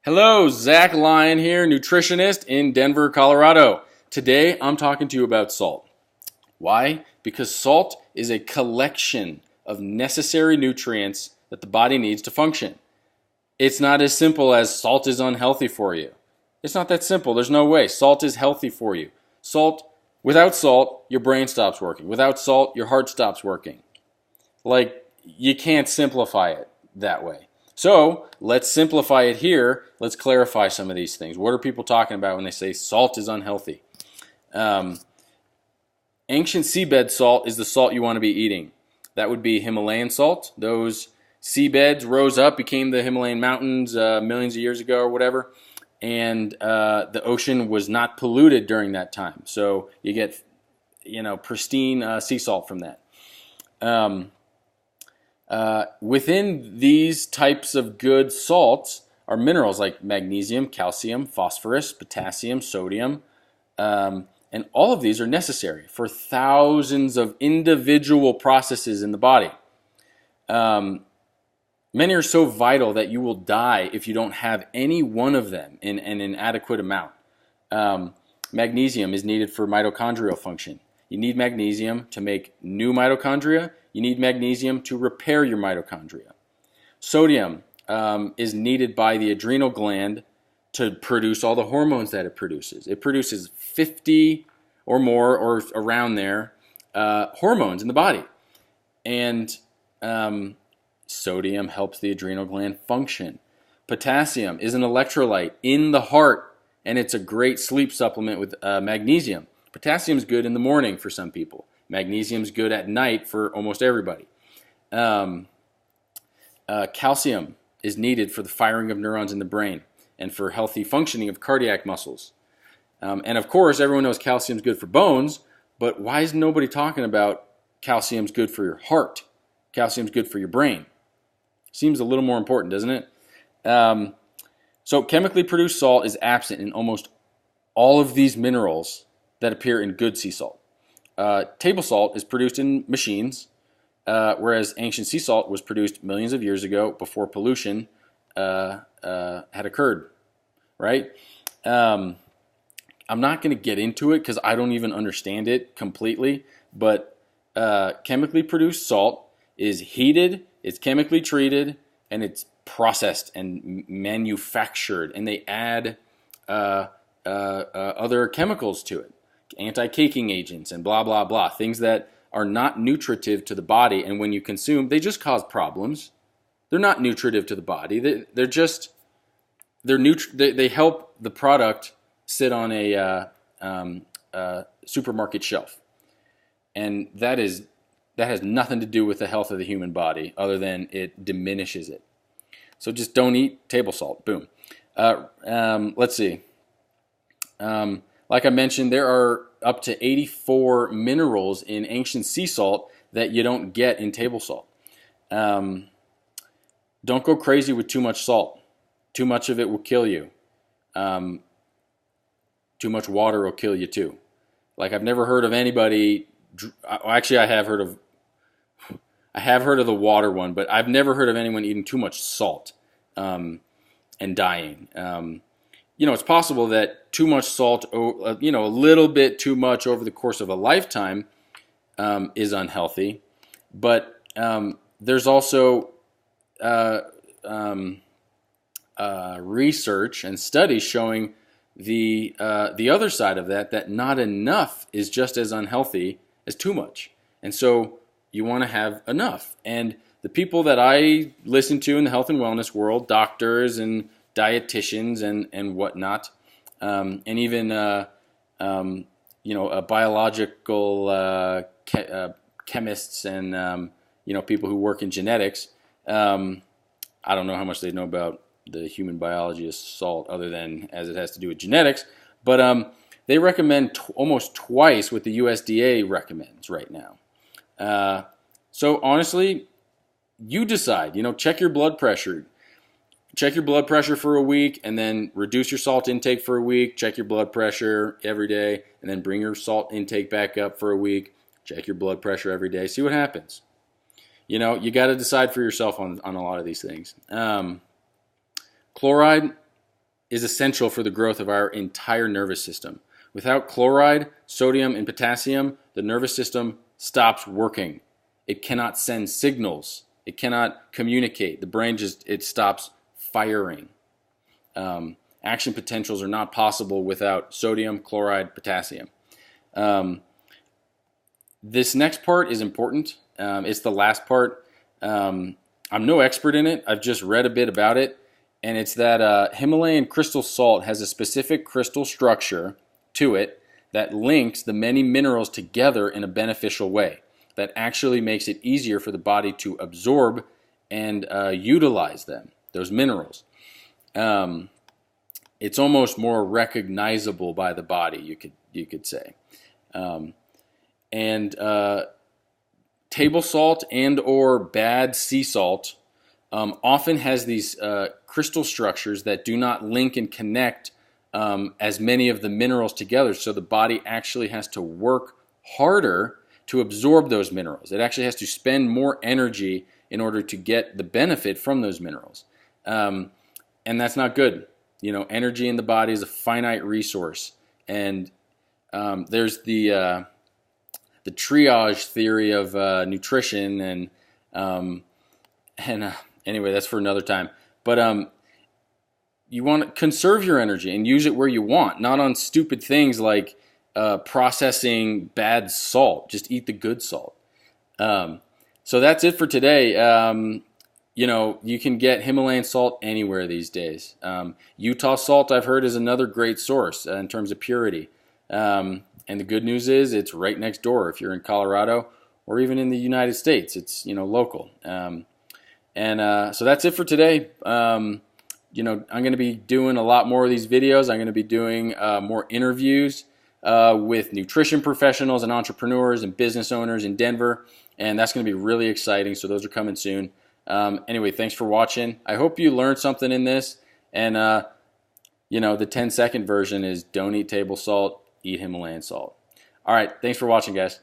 Hello, Zak Lyon here, nutritionist in Denver, Colorado. Today I'm talking to you about salt. Why? Because salt is a collection of necessary nutrients that the body needs to function. It's not as simple as salt is unhealthy for you. It's not that simple. There's no way. Salt is healthy for you. Without salt, your brain stops working. Without salt, your heart stops working. You can't simplify it that way. So let's simplify it here. Let's clarify some of these things. What are people talking about when they say salt is unhealthy? Ancient seabed salt is the salt you want to be eating. That would be Himalayan salt. Those seabeds rose up, became the Himalayan mountains millions of years ago or whatever, and the ocean was not polluted during that time. So you get, pristine sea salt from that. Within these types of good salts are minerals like magnesium, calcium, phosphorus, potassium, sodium, and all of these are necessary for thousands of individual processes in the body. Many are so vital that you will die if you don't have any one of them in an adequate amount. Magnesium is needed for mitochondrial function. You need magnesium to make new mitochondria. You need magnesium to repair your mitochondria. Sodium is needed by the adrenal gland to produce all the hormones that it produces. It produces 50 or more or around there hormones in the body. And sodium helps the adrenal gland function. Potassium is an electrolyte in the heart, and it's a great sleep supplement with magnesium. Potassium is good in the morning for some people. Magnesium is good at night for almost everybody. Calcium is needed for the firing of neurons in the brain and for healthy functioning of cardiac muscles. And of course, everyone knows calcium is good for bones, but why is nobody talking about calcium is good for your heart? Calcium is good for your brain. Seems a little more important, doesn't it? So chemically produced salt is absent in almost all of these minerals that appear in good sea salt. Table salt is produced in machines, whereas ancient sea salt was produced millions of years ago before pollution had occurred, right? I'm not going to get into it because I don't even understand it completely, but chemically produced salt is heated, it's chemically treated, and it's processed and manufactured, and they add other chemicals to it. Anti-caking agents and blah, blah, blah. Things that are not nutritive to the body, and when you consume, they just cause problems. They're not nutritive to the body. They help the product sit on a supermarket shelf. And that has nothing to do with the health of the human body other than it diminishes it. So just don't eat table salt. Boom. Let's see. Like I mentioned, there are up to 84 minerals in ancient sea salt that you don't get in table salt. Don't go crazy with too much salt. Too much of it will kill you. Too much water will kill you too. Like I've never heard of anybody. Actually, I have heard of the water one, but I've never heard of anyone eating too much salt and dying. It's possible that too much salt, a little bit too much over the course of a lifetime is unhealthy. But there's also research and studies showing the other side of that not enough is just as unhealthy as too much. And so you want to have enough. And the people that I listen to in the health and wellness world, doctors and dietitians and whatnot, and even biological chemists and people who work in genetics. I don't know how much they know about the human biology of salt, other than as it has to do with genetics. But they recommend almost twice what the USDA recommends right now. So honestly, you decide. Check your blood pressure. Check your blood pressure for a week and then reduce your salt intake for a week. Check your blood pressure every day and then bring your salt intake back up for a week. Check your blood pressure every day. See what happens. You got to decide for yourself on a lot of these things. Chloride is essential for the growth of our entire nervous system. Without chloride, sodium, and potassium, the nervous system stops working. It cannot send signals. It cannot communicate. The brain it stops firing. Action potentials are not possible without sodium, chloride, potassium. This next part is important. It's the last part. I'm no expert in it. I've just read a bit about it. And it's that Himalayan crystal salt has a specific crystal structure to it that links the many minerals together in a beneficial way that actually makes it easier for the body to absorb and utilize them, those minerals. It's almost more recognizable by the body, you could say. Table salt and or bad sea salt often has these crystal structures that do not link and connect as many of the minerals together, so the body actually has to work harder to absorb those minerals. It actually has to spend more energy in order to get the benefit from those minerals. And that's not good. You know, energy in the body is a finite resource. And there's the triage theory of nutrition, and anyway, that's for another time. But you want to conserve your energy and use it where you want, not on stupid things like processing bad salt. Just eat the good salt. So that's it for today. You know, you can get Himalayan salt anywhere these days. Utah salt, I've heard, is another great source in terms of purity. And the good news is it's right next door. If you're in Colorado or even in the United States, it's, you know, local. So that's it for today. You know, I'm going to be doing a lot more of these videos. I'm going to be doing more interviews with nutrition professionals and entrepreneurs and business owners in Denver, and that's going to be really exciting. So those are coming soon. Anyway, thanks for watching. I hope you learned something in this. And you know, the 10-second version is don't eat table salt, eat Himalayan salt. All right, thanks for watching, guys.